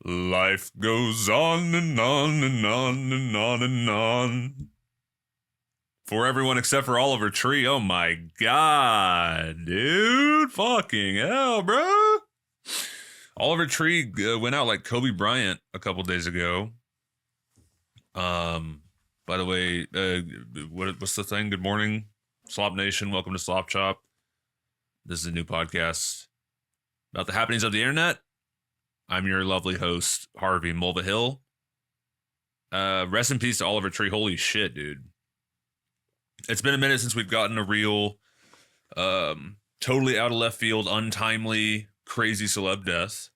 Life goes on and on and on and on and on. For everyone except for Oliver Tree. Oh my god, dude. Fucking hell, bro. Oliver Tree went out like Kobe Bryant a couple days ago. By the way, what's the thing? Good morning, Slop Nation. Welcome to Slop Chop. This is a new podcast about the happenings of the internet. I'm your lovely host, Harvey Mulvihill. Rest in peace to Oliver Tree. Holy shit, dude. It's been a minute since we've gotten a real, totally out of left field, untimely, crazy celeb death.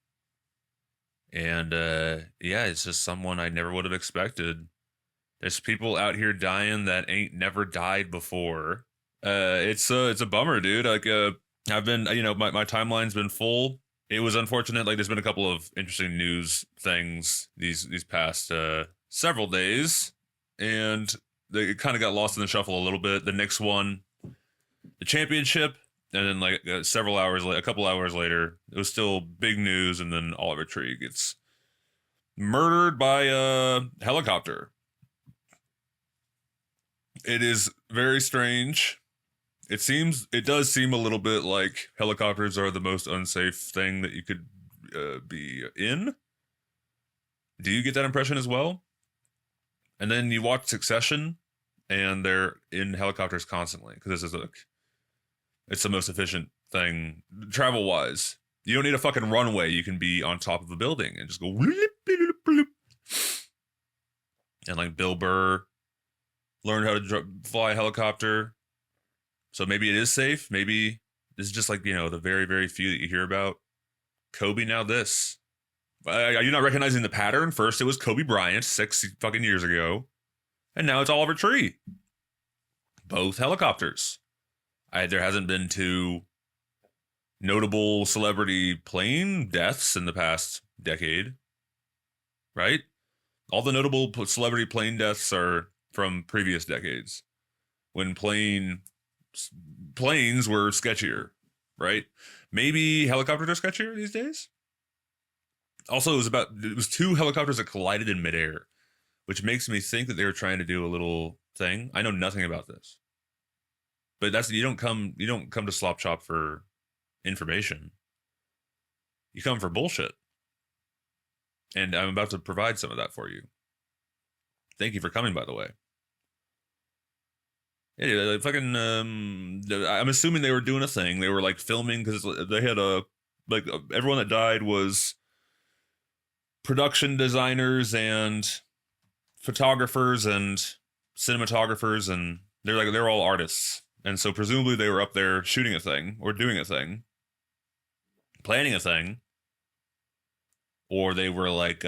And, yeah, it's just someone I never would have expected. There's people out here dying that ain't never died before. It's a bummer, dude. Like, I've been, my timeline's been full. It was unfortunate. Like, there's been a couple of interesting news things these past several days, and it kind of got lost in the shuffle a little bit. The Knicks won the championship, and then like a couple hours later, it was still big news. And then Oliver Tree gets murdered by a helicopter. It is very strange. It does seem a little bit like helicopters are the most unsafe thing that you could be in. Do you get that impression as well? And then you watch Succession, and they're in helicopters constantly because it's the most efficient thing travel wise. You don't need a fucking runway. You can be on top of a building and just go bloop, bloop, bloop. And like Bill Burr learned how to fly a helicopter. So maybe it is safe. Maybe this is just like, the very, very few that you hear about. Kobe, now this. Are you not recognizing the pattern? First, it was Kobe Bryant 6 fucking years ago. And now it's Oliver Tree. Both helicopters. There hasn't been two notable celebrity plane deaths in the past decade. Right? All the notable celebrity plane deaths are from previous decades. When planes were sketchier, right? Maybe helicopters are sketchier these days. Also, it was two helicopters that collided in midair, which makes me think that they were trying to do a little thing. I know nothing about this, but you don't come to Slop Chop for information. You come for bullshit, and I'm about to provide some of that for you. Thank you for coming, by the way. Yeah, fucking. I'm assuming they were doing a thing. They were like filming because they had everyone that died was production designers and photographers and cinematographers, and they're all artists, and so presumably they were up there shooting a thing or doing a thing, planning a thing, or they were like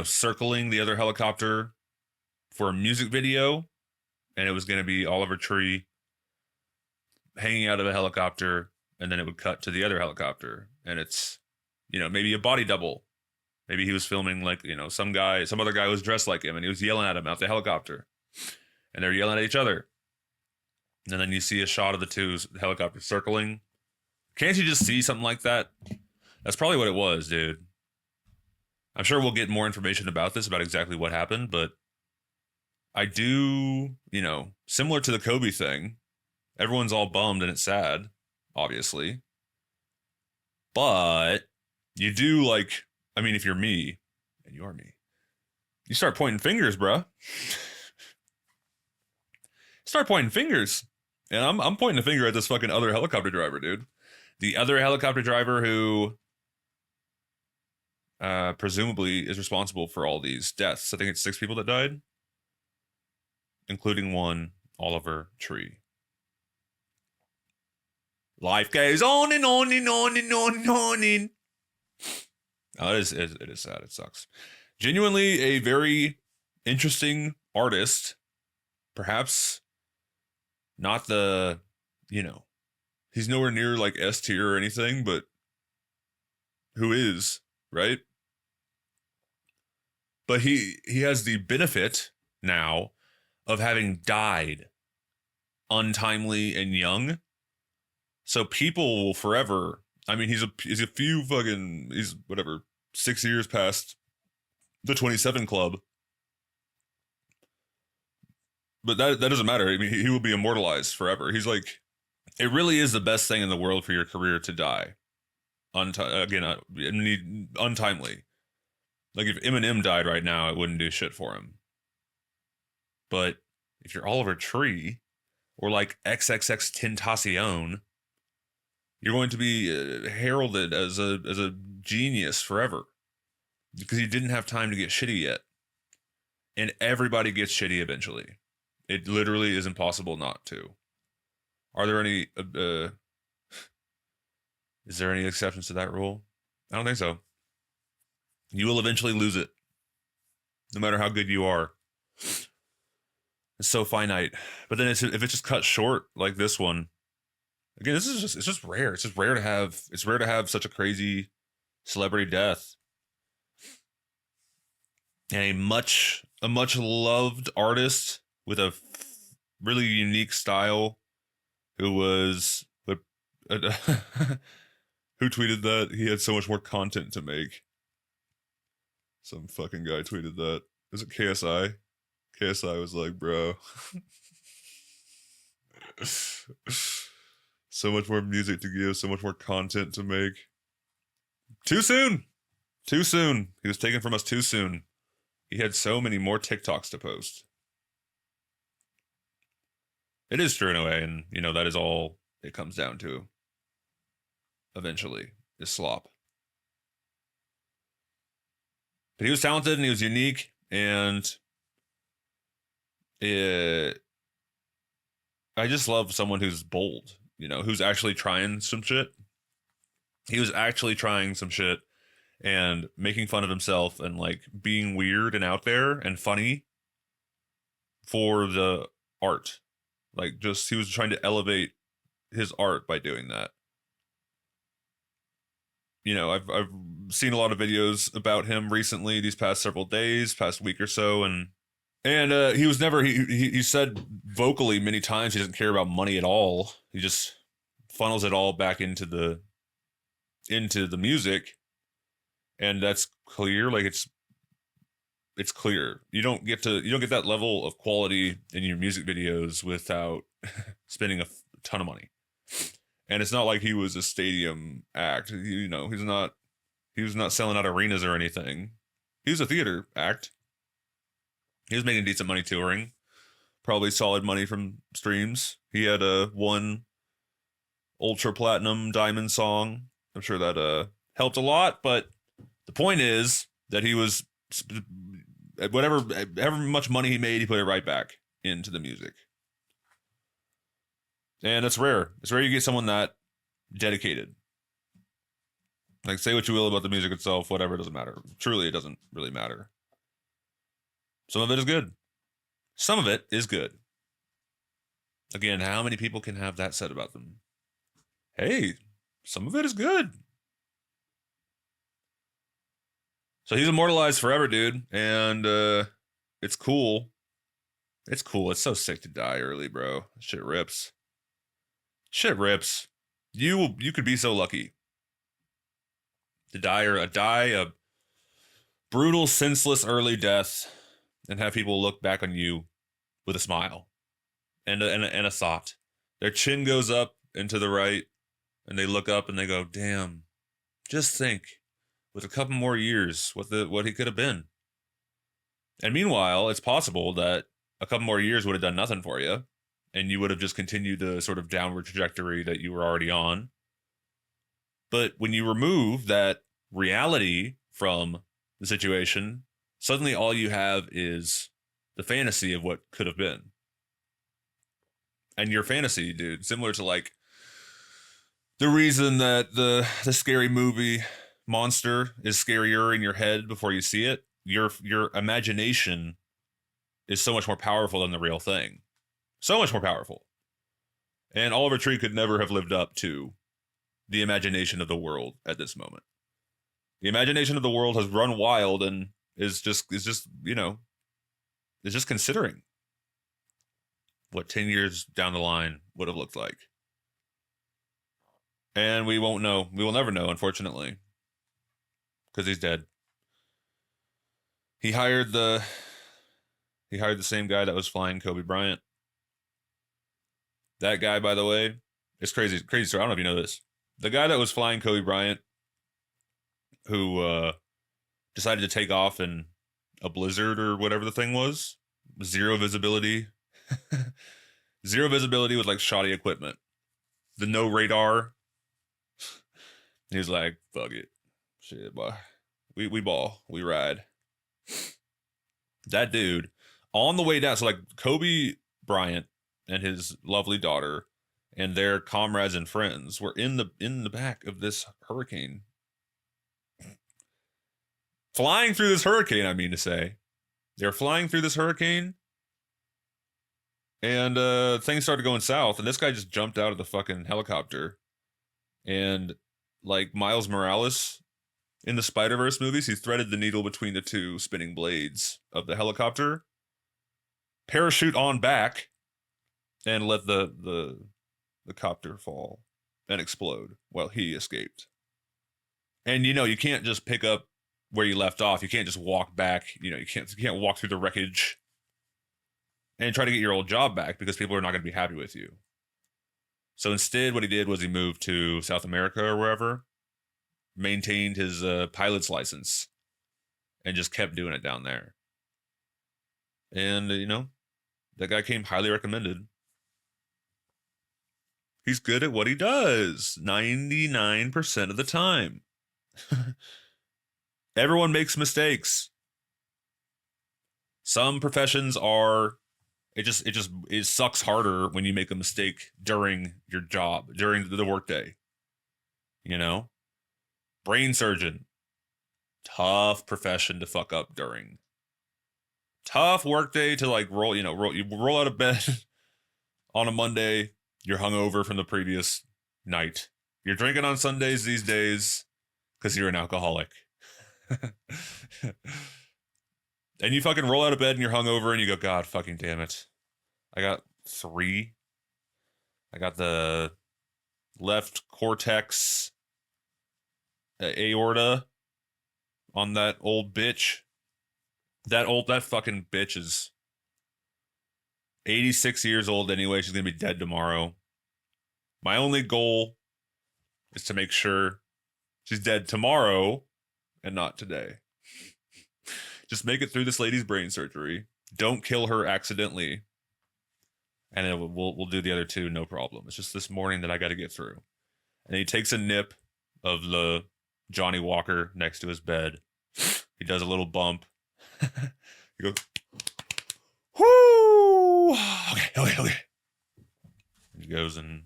circling the other helicopter for a music video. And it was going to be Oliver Tree hanging out of a helicopter, and then it would cut to the other helicopter. And it's, maybe a body double. Maybe he was filming some other guy was dressed like him, and he was yelling at him out the helicopter. And they're yelling at each other. And then you see a shot of the two helicopters circling. Can't you just see something like that? That's probably what it was, dude. I'm sure we'll get more information about this, about exactly what happened, but I do, similar to the Kobe thing, everyone's all bummed and it's sad, obviously. But you do if you're me, and you are me, you start pointing fingers, bruh. Start pointing fingers. And I'm pointing a finger at this fucking other helicopter driver, dude. The other helicopter driver who presumably is responsible for all these deaths. I think it's 6 people that died, including one, Oliver Tree. Life goes on and on and on and on and on and... Oh, it is sad. It sucks. Genuinely a very interesting artist. Perhaps not the, he's nowhere near like S tier or anything, but who is, right? But he has the benefit now of having died untimely and young. So people will forever, he's whatever, 6 years past the 27 club. But that doesn't matter. I mean, he will be immortalized forever. He's like, it really is the best thing in the world for your career to die. Untimely. Like if Eminem died right now, it wouldn't do shit for him. But if you're Oliver Tree or like XXX Tentacion, you're going to be heralded as a genius forever because you didn't have time to get shitty yet. And everybody gets shitty eventually. It literally is impossible not to. Are there any is there any exceptions to that rule? I don't think so. You will eventually lose it, no matter how good you are. It's so finite. But then if it's just cut short like this one, again, it's just rare. It's just rare to have such a crazy celebrity death. And a much loved artist with a really unique style who was who tweeted that he had so much more content to make. Some fucking guy tweeted that. Was it KSI? KSI was like, bro. So much more music to give, so much more content to make. Too soon. Too soon. He was taken from us too soon. He had so many more TikToks to post. It is true in a way, and you know, that is all it comes down to. Eventually, is Slop. But he was talented and he was unique, and I just love someone who's bold, you know, who's actually trying some shit. He was actually trying some shit and making fun of himself and like being weird and out there and funny for the art. Like just, he was trying to elevate his art by doing that. You know, I've seen a lot of videos about him recently, these past several days, past week or so, and he was never, he said vocally many times he doesn't care about money at all. He just funnels it all back into the music, and that's clear. Like it's clear. You don't get that level of quality in your music videos without spending a ton of money. And it's not like he was a stadium act. You know, he was not selling out arenas or anything. He was a theater act. He was making decent money touring. Probably solid money from streams. He had one ultra platinum diamond song. I'm sure that helped a lot, but the point is that he was however much money he made, he put it right back into the music. And that's rare. It's rare you get someone that dedicated. Like, say what you will about the music itself, whatever, it doesn't matter. Truly, it doesn't really matter. Some of it is good. Some of it is good. Again, how many people can have that said about them? Hey, some of it is good. So he's immortalized forever, dude. And it's cool. It's cool. It's so sick to die early, bro. Shit rips. Shit rips. You could be so lucky to die a brutal, senseless early death and have people look back on you with a smile and a thought. Their chin goes up and to the right, and they look up and they go, damn, just think, with a couple more years, what he could have been. And meanwhile, it's possible that a couple more years would have done nothing for you, and you would have just continued the sort of downward trajectory that you were already on. But when you remove that reality from the situation, suddenly all you have is the fantasy of what could have been. And your fantasy, dude, similar to like the reason that the scary movie monster is scarier in your head before you see it, your imagination is so much more powerful than the real thing. So much more powerful. And Oliver Tree could never have lived up to the imagination of the world at this moment. The imagination of the world has run wild and is just, you know, is just considering what 10 years down the line would have looked like. And we won't know. We will never know, unfortunately. because he's dead. He hired the same guy that was flying Kobe Bryant. That guy, by the way, it's crazy story. I don't know if you know this. The guy that was flying Kobe Bryant, who decided to take off in a blizzard or whatever the thing was, zero visibility, zero visibility with like shoddy equipment, the no radar. He's like, fuck it, shit, boy, we ball, we ride. That dude on the way down. So like Kobe Bryant and his lovely daughter and their comrades and friends were in the back of this hurricane. Flying through this hurricane, I mean to say. They're flying through this hurricane, and things started going south, and this guy just jumped out of the fucking helicopter. And like Miles Morales in the Spider-Verse movies, he threaded the needle between the two spinning blades of the helicopter, parachute on back, and let the copter fall and explode while he escaped. And you know, you can't just pick up where you left off. You can't just walk back. You know, you can't walk through the wreckage and try to get your old job back, because people are not going to be happy with you. So instead, what he did was he moved to South America or wherever, maintained his pilot's license, and just kept doing it down there. And, you know, that guy came highly recommended. He's good at what he does 99% of the time. Everyone makes mistakes. Some professions are, it sucks harder when you make a mistake during your job, during the workday. You know? Brain surgeon. Tough profession to fuck up during. Tough workday to like you roll out of bed on a Monday, you're hungover from the previous night. You're drinking on Sundays these days because you're an alcoholic. And you fucking roll out of bed and you're hungover and you go, God fucking damn it. I got 3. I got the left cortex aorta on that old bitch. That fucking bitch is 86 years old anyway. She's gonna be dead tomorrow. My only goal is to make sure she's dead tomorrow and not today. Just make it through this lady's brain surgery. Don't kill her accidentally. And then we'll do the other 2, no problem. It's just this morning that I got to get through. And he takes a nip of the Johnny Walker next to his bed. He does a little bump. He goes, whoo! Okay. And he goes and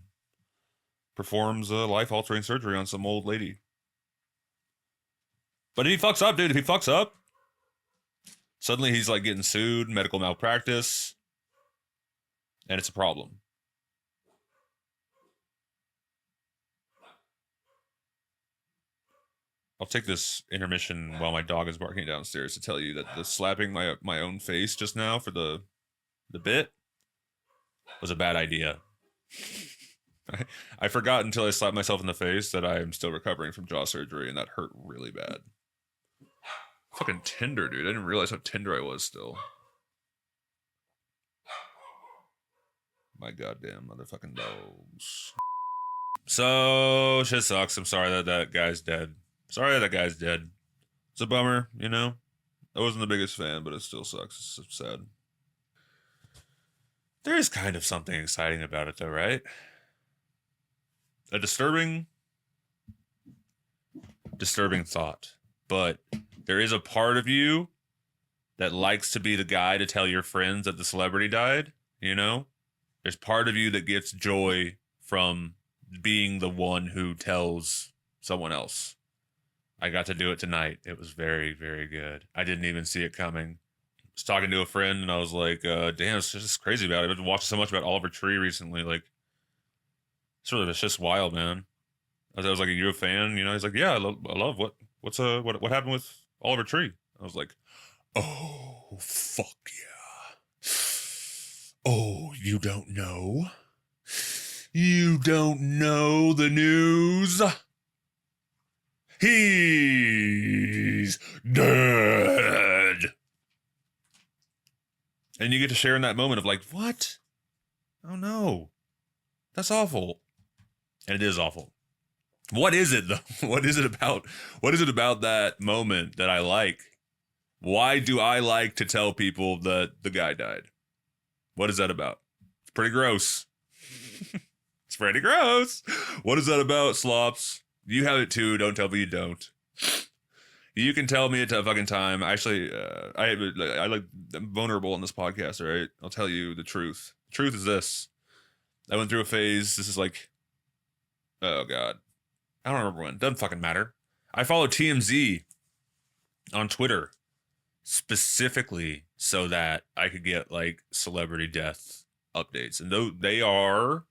performs a life-altering surgery on some old lady. But if he fucks up, dude, suddenly he's like getting sued, medical malpractice, and it's a problem. I'll take this intermission while my dog is barking downstairs to tell you that the slapping my own face just now for the bit was a bad idea. I forgot until I slapped myself in the face that I am still recovering from jaw surgery, and that hurt really bad. Fucking tender, dude. I didn't realize how tender I was still. My goddamn motherfucking dogs. So, shit sucks. I'm sorry that guy's dead. It's a bummer, you know? I wasn't the biggest fan, but it still sucks. It's sad. There is kind of something exciting about it, though, right? A disturbing thought. But there is a part of you that likes to be the guy to tell your friends that the celebrity died, you know? There's part of you that gets joy from being the one who tells someone else. I got to do it tonight. It was very, very good. I didn't even see it coming. I was talking to a friend and I was like, damn, it's just crazy about it. I've been watching so much about Oliver Tree recently. Like, it's just wild, man. I was like, are you a fan? You know, he's like, yeah, I love what happened with Oliver Tree? I was like, oh, fuck yeah. Oh, you don't know? You don't know the news? He's dead. And you get to share in that moment of like, what? Oh no. That's awful. And it is awful. What is it though? What is it about? What is it about that moment that I like? Why do I like to tell people that the guy died? What is that about? It's pretty gross. It's pretty gross. What is that about, Slops? You have it too. Don't tell me you don't. You can tell me at a fucking time. Actually, I'm vulnerable on this podcast, all right? I'll tell you the truth. The truth is this. I went through a phase. This is like, oh God. I don't remember when. Doesn't fucking matter. I follow TMZ on Twitter specifically so that I could get like celebrity death updates. And though they are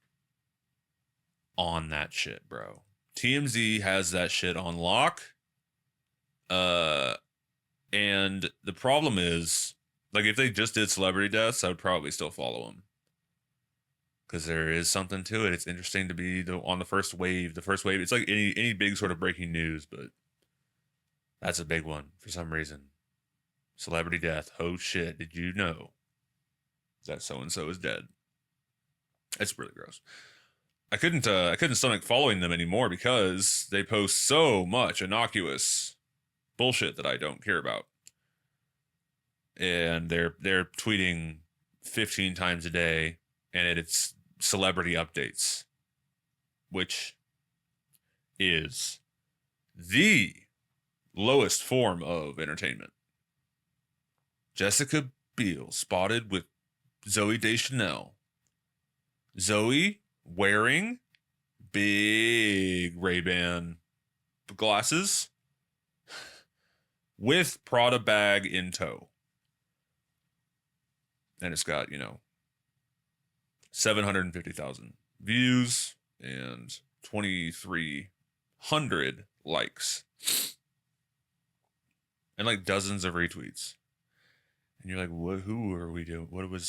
on that shit, bro. TMZ has that shit on lock. And the problem is, like, if they just did celebrity deaths, I would probably still follow them. Because there is something to it. It's interesting to be on the first wave. The first wave, it's like any big sort of breaking news, but that's a big one for some reason. Celebrity death. Oh shit, did you know that so-and-so is dead? It's really gross. I couldn't stomach following them anymore because they post so much innocuous bullshit that I don't care about. And they're tweeting 15 times a day, and it's celebrity updates, which is the lowest form of entertainment. Jessica Biel spotted with Zooey Deschanel. Zoe wearing big Ray-Ban glasses with Prada bag in tow. And it's got, 750,000 views and 2,300 likes. And like dozens of retweets. And you're like, who are we doing? What are we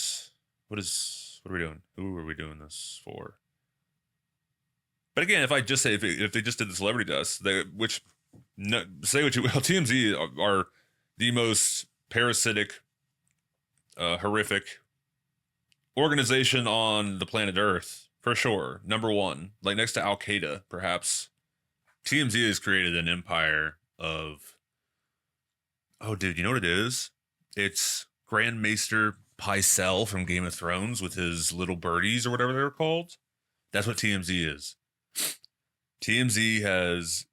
doing? Who are we doing this for? But again, if I just say, if they just did the celebrity deaths, say what you will, TMZ are the most parasitic, horrific organization on the planet Earth, for sure. Number one, like next to Al Qaeda, perhaps. TMZ has created an empire of, oh dude, you know what it is? It's Grand Maester Pycelle from Game of Thrones with his little birdies or whatever they're called. That's what TMZ is. TMZ has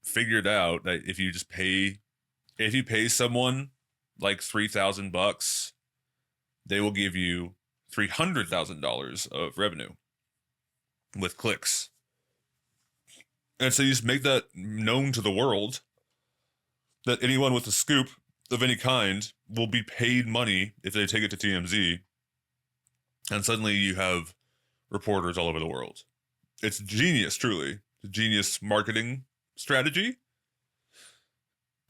figured out that if you pay someone like $3,000, they will give you $300,000 of revenue with clicks. And so you just make that known to the world that anyone with a scoop of any kind will be paid money if they take it to TMZ. And suddenly you have reporters all over the world. It's genius, truly. It's a genius marketing strategy.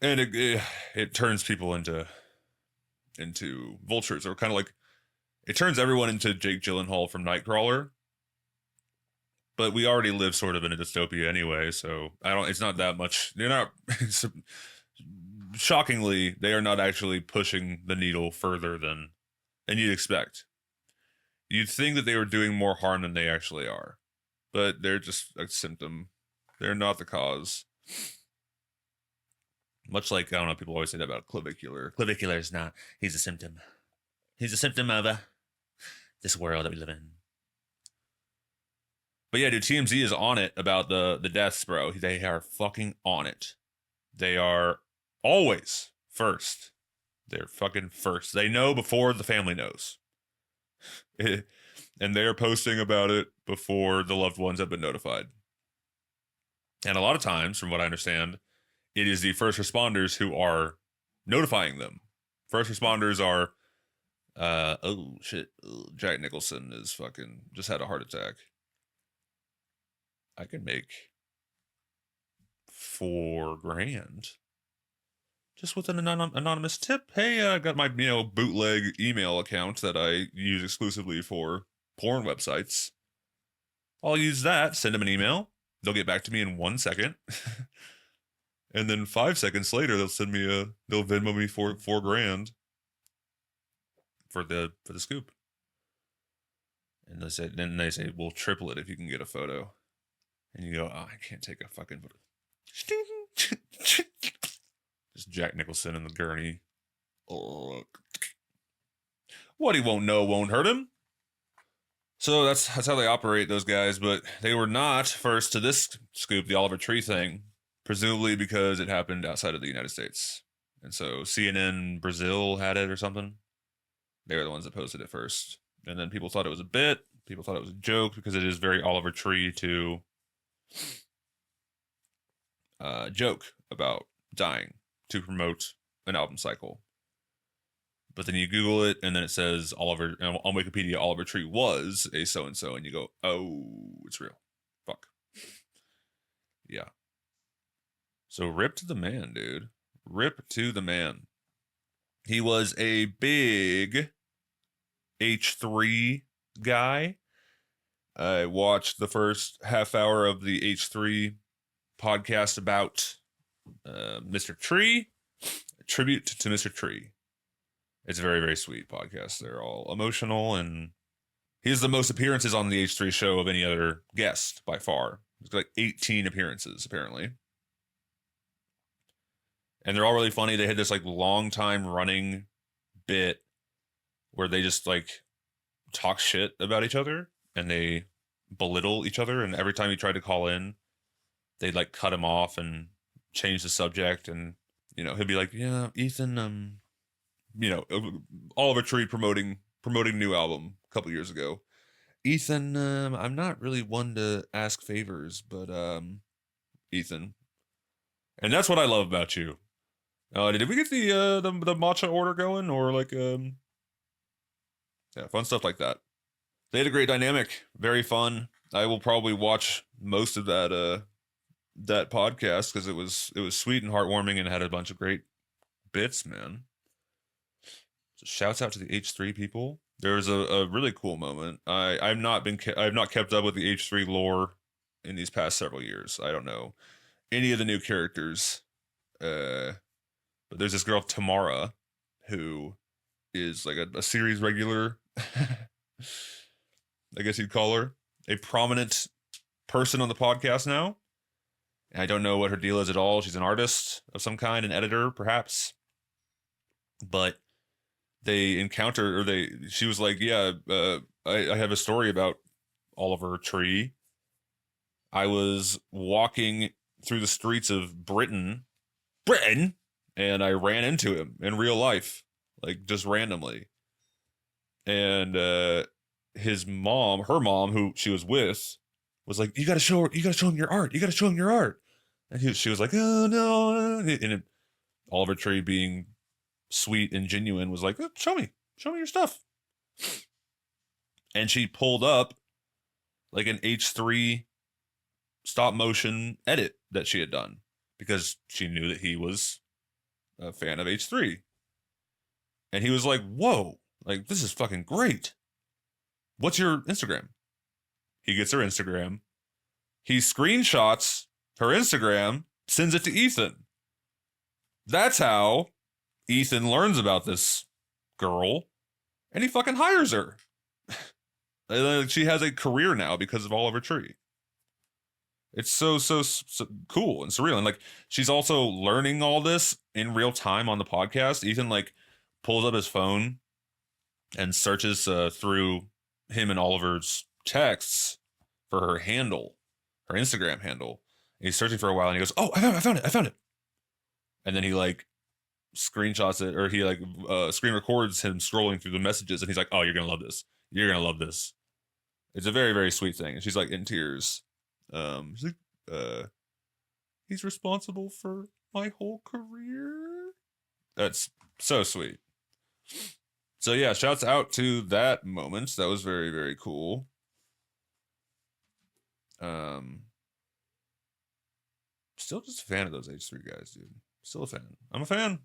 And it turns people into vultures, or kind of like, it turns everyone into Jake Gyllenhaal from Nightcrawler. But we already live sort of in a dystopia anyway, so it's not that much. They're not, shockingly, they are not actually pushing the needle further than you'd expect. You'd think that they were doing more harm than they actually are. But they're just a symptom. They're not the cause. Much like, I don't know, people always say that about clavicular. Clavicular is not. He's a symptom. He's a symptom of this world that we live in. But yeah, dude, TMZ is on it about the deaths, bro. They are fucking on it. They are always first. They're fucking first. They know before the family knows. And they're posting about it before the loved ones have been notified. And a lot of times, from what I understand, it is the first responders who are notifying them. First responders are, oh shit, Jack Nicholson is fucking just had a heart attack. I can make $4,000 just with an anonymous tip. Hey, I got my bootleg email account that I use exclusively for porn websites. I'll use that. Send them an email. They'll get back to me in 1 second. And then 5 seconds later, they'll Venmo me $4,000 for the scoop. And then they say, we'll triple it if you can get a photo. And you go, oh, I can't take a fucking photo. Just Jack Nicholson in the gurney. Oh. What he won't know won't hurt him. So that's how they operate, those guys. But they were not first to this scoop, the Oliver Tree thing, presumably because it happened outside of the United States. And so CNN Brazil had it or something. They were the ones that posted it first. And then people thought it was a bit. People thought it was a joke because it is very Oliver Tree to joke about dying to promote an album cycle. But then you Google it, and then it says on Wikipedia, Oliver Tree was a so-and-so, and you go, oh, it's real. Fuck. Yeah. So rip to the man, dude. Rip to the man. He was a big H3 guy. I watched the first half hour of the H3 podcast about Mr. Tree, a tribute to Mr. Tree. It's a very, very sweet podcast. They're all emotional, and he has the most appearances on the H3 show of any other guest by far. He's got like 18 appearances, apparently. And they're all really funny. They had this like long time running bit where they just like talk shit about each other and they belittle each other. And every time he tried to call in, they'd like cut him off and change the subject. And, you know, he'd be like, yeah, Ethan, you know, Oliver Tree promoting new album a couple years ago. Ethan, I'm not really one to ask favors, but Ethan. And that's what I love about you. Did we get the matcha order going, or like yeah, fun stuff like that. They had a great dynamic, very fun. I will probably watch most of that podcast because it was sweet and heartwarming and had a bunch of great bits, man. So shouts out to the H3 people. There was a really cool moment. I've not kept up with the H3 lore in these past several years. I don't know any of the new characters. But there's this girl, Tamara, who is like a series regular, I guess you'd call her, a prominent person on the podcast now. And I don't know what her deal is at all. She's an artist of some kind, an editor, perhaps. But they she was like, yeah, I have a story about Oliver Tree. I was walking through the streets of Britain, and I ran into him in real life, like just randomly. And her mom, who she was with, was like, you gotta show him your art. And she was like, oh no. And Oliver Tree, being sweet and genuine, was like, oh, show me your stuff. And she pulled up like an H3 stop motion edit that she had done because she knew that he was a fan of H3. And he was like, whoa, like, this is fucking great. What's your Instagram? He gets her Instagram. He screenshots her Instagram, sends it to Ethan. That's how Ethan learns about this girl, and he fucking hires her. She has a career now because of Oliver Tree. It's so cool and surreal. And like, she's also learning all this in real time on the podcast. Ethan like pulls up his phone and searches through him and Oliver's texts for her handle, her Instagram handle. And he's searching for a while and he goes, oh, I found it. And then he like screenshots it, or he like screen records him scrolling through the messages, and he's like, oh, you're gonna love this. It's a very, very sweet thing. And she's like in tears. She's like, he's responsible for my whole career. That's so sweet. So yeah, shouts out to that moment. That was very, very cool. Still just a fan of those H3 guys, dude. Still a fan. I'm a fan.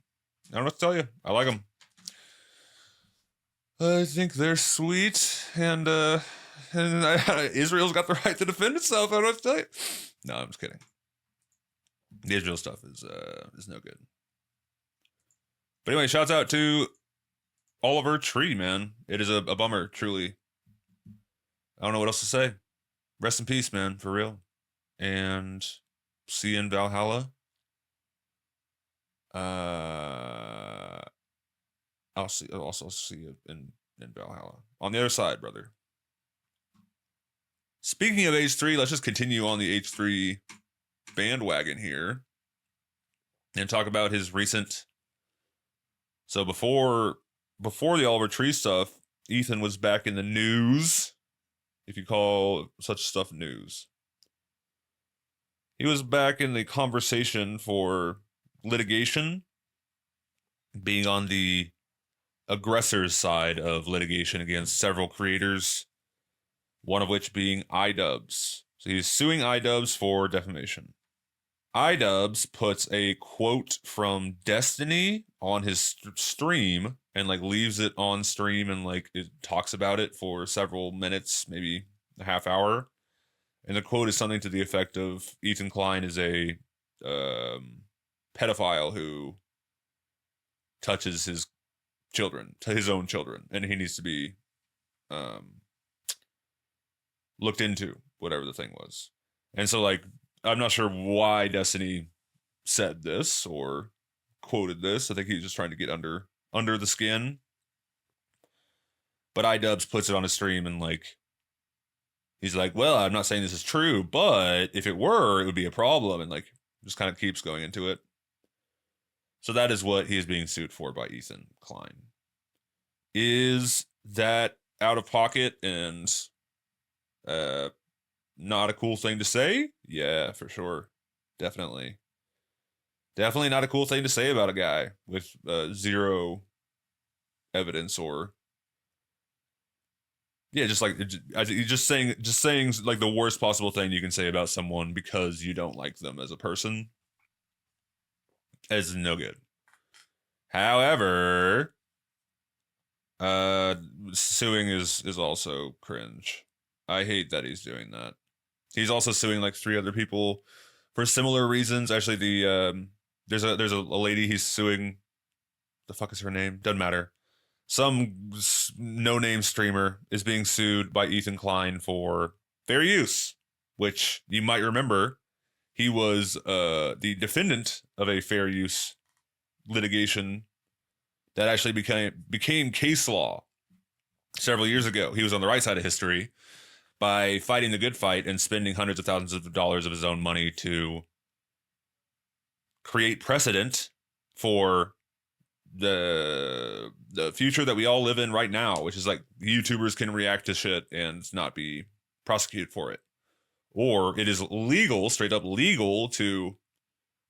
I don't know what to tell you. I like them. I think they're sweet, and Israel's got the right to defend itself. I don't know what to tell you. No, I'm just kidding. The Israel stuff is no good. But anyway, shouts out to Oliver Tree, man. It is a bummer, truly. I don't know what else to say. Rest in peace, man, for real. And see you in Valhalla. I'll also see you in Valhalla. On the other side, brother. Speaking of H3, let's just continue on the H3 bandwagon here and talk about his recent. So before the Oliver Tree stuff, Ethan was back in the news, if you call such stuff news. He was back in the conversation for litigation, being on the aggressor's side of litigation against several creators, one of which being iDubbz. So he's suing iDubbz for defamation. iDubbz puts a quote from Destiny on his stream and like leaves it on stream and like it talks about it for several minutes, maybe a half hour. And the quote is something to the effect of Ethan Klein is a pedophile who touches his children, to his own children, and he needs to be looked into, whatever the thing was. And so like I'm not sure why Destiny said this or quoted this. I think he's just trying to get under the skin. But iDubbz puts it on his stream and like he's like, well, I'm not saying this is true, but if it were, it would be a problem, and like just kind of keeps going into it. So that is what he is being sued for by Ethan Klein. Is that out of pocket and not a cool thing to say? Yeah, for sure. Definitely not a cool thing to say about a guy with zero evidence or just saying like the worst possible thing you can say about someone because you don't like them as a person is no good. However, suing is also cringe. I hate that he's doing that. He's also suing like 3 other people for similar reasons. Actually, there's a lady he's suing. The fuck is her name? Doesn't matter. Some no-name streamer is being sued by Ethan Klein for fair use, which you might remember. He was the defendant of a fair use litigation that actually became case law several years ago. He was on the right side of history by fighting the good fight and spending hundreds of thousands of dollars of his own money to create precedent for the future that we all live in right now, which is like YouTubers can react to shit and not be prosecuted for it. Or it is legal, straight up legal, to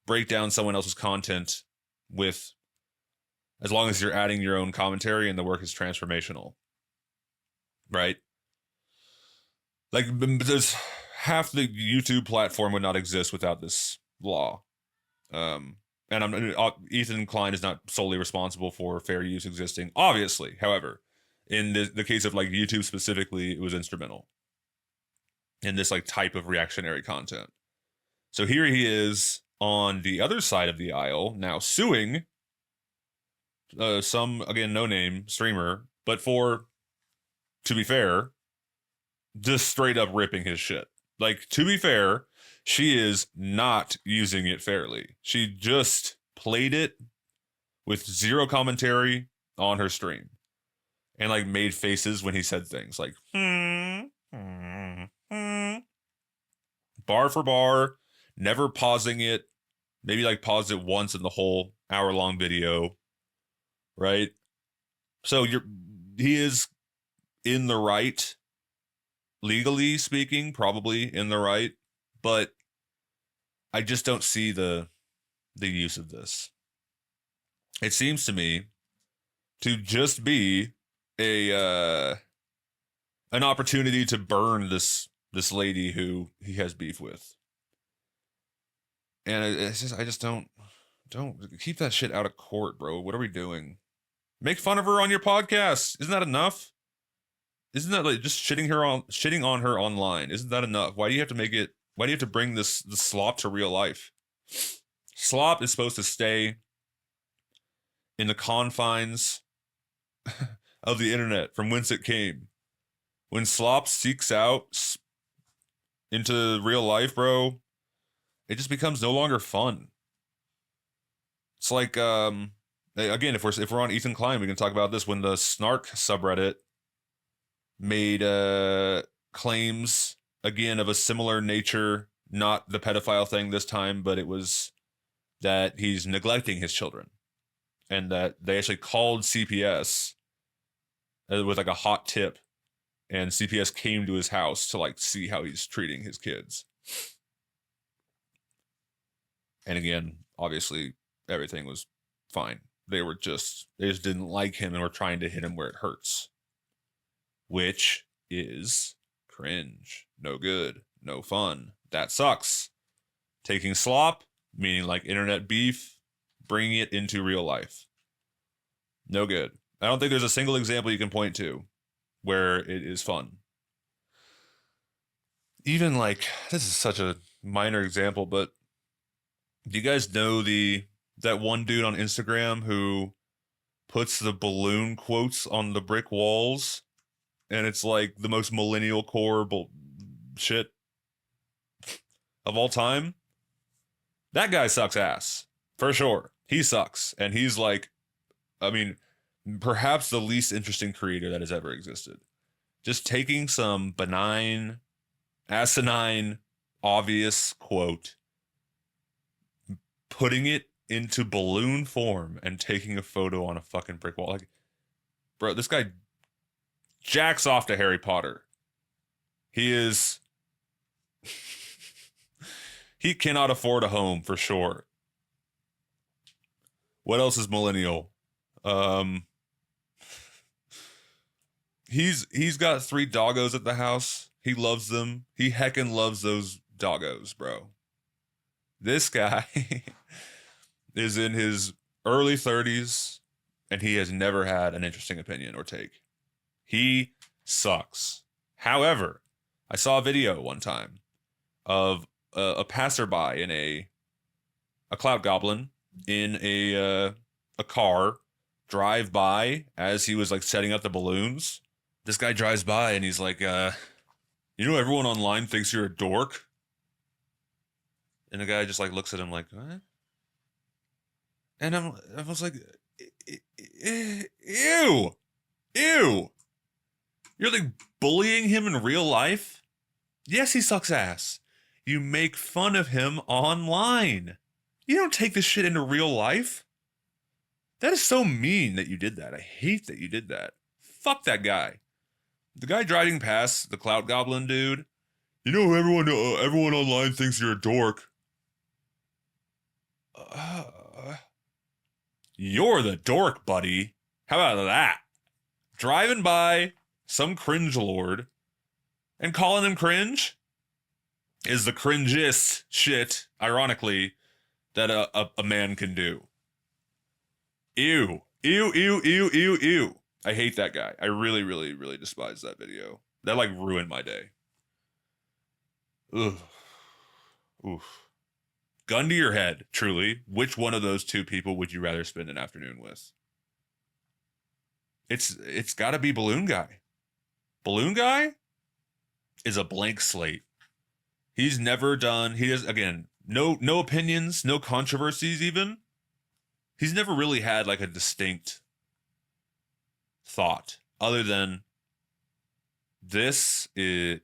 break down someone else's content with, as long as you're adding your own commentary and the work is transformational. Right? Like, there's half the YouTube platform would not exist without this law. And Ethan Klein is not solely responsible for fair use existing, obviously. However, in the case of like YouTube specifically, it was instrumental in this like type of reactionary content. So here he is on the other side of the aisle now suing some, again, no-name streamer, but for, to be fair, just straight up ripping his shit. Like, to be fair, she is not using it fairly. She just played it with zero commentary on her stream and like made faces when he said things like bar for bar, never pausing it, maybe like paused it once in the whole hour-long video, right? So he is in the right, legally speaking, probably in the right, but I just don't see the use of this. It seems to me to just be an opportunity to burn this lady who he has beef with. And it's just, I just don't keep that shit out of court, bro. What are we doing? Make fun of her on your podcast. Isn't that enough? Isn't that like just shitting on her online? Isn't that enough? Why do you have to make it? Why do you have to bring the slop to real life? Slop is supposed to stay in the confines of the internet from whence it came. When Slop seeks out into real life, bro, it just becomes no longer fun. It's like, again, if we're on Ethan Klein, we can talk about this. When the Snark subreddit made claims again of a similar nature, not the pedophile thing this time, but it was that he's neglecting his children, and that they actually called CPS with like a hot tip, and CPS came to his house to like see how he's treating his kids. And again, obviously everything was fine. They just didn't like him and were trying to hit him where it hurts, which is cringe. No good, no fun. That sucks. Taking Slop, meaning like internet beef, bringing it into real life. No good. I don't think there's a single example you can point to where it is fun. Even like, this is such a minor example, but do you guys know that one dude on Instagram who puts the balloon quotes on the brick walls, and it's like the most millennial core shit of all time? That guy sucks ass, for sure. He sucks, and he's like, I mean, perhaps the least interesting creator that has ever existed. Just taking some benign, asinine, obvious quote, putting it into balloon form, and taking a photo on a fucking brick wall. Like, bro, this guy jacks off to Harry Potter. He is... he cannot afford a home, for sure. What else is millennial? He's got 3 doggos at the house. He loves them. He heckin' loves those doggos, bro. This guy is in his early 30s, and he has never had an interesting opinion or take. He sucks. However, I saw a video one time of a passerby in a clout goblin in a car drive by as he was like setting up the balloons. This guy drives by and he's like, you know, everyone online thinks you're a dork. And the guy just like looks at him like, what? And I was like, ew, ew. You're like bullying him in real life? Yes, he sucks ass. You make fun of him online. You don't take this shit into real life. That is so mean that you did that. I hate that you did that. Fuck that guy. The guy driving past the clout goblin dude. You know, everyone online thinks you're a dork. You're the dork, buddy. How about that? Driving by some cringe lord and calling him cringe is the cringiest shit, ironically, that a man can do. Ew. Ew, ew, ew, ew, ew. I hate that guy. I really, really, really despise that video. That like ruined my day. Ugh. Oof. Gun to your head, truly. Which one of those 2 people would you rather spend an afternoon with? It's gotta be Balloon Guy. Balloon Guy is a blank slate. He's never done, he has, again, no opinions, no controversies even. He's never really had like a distinct thought other than this is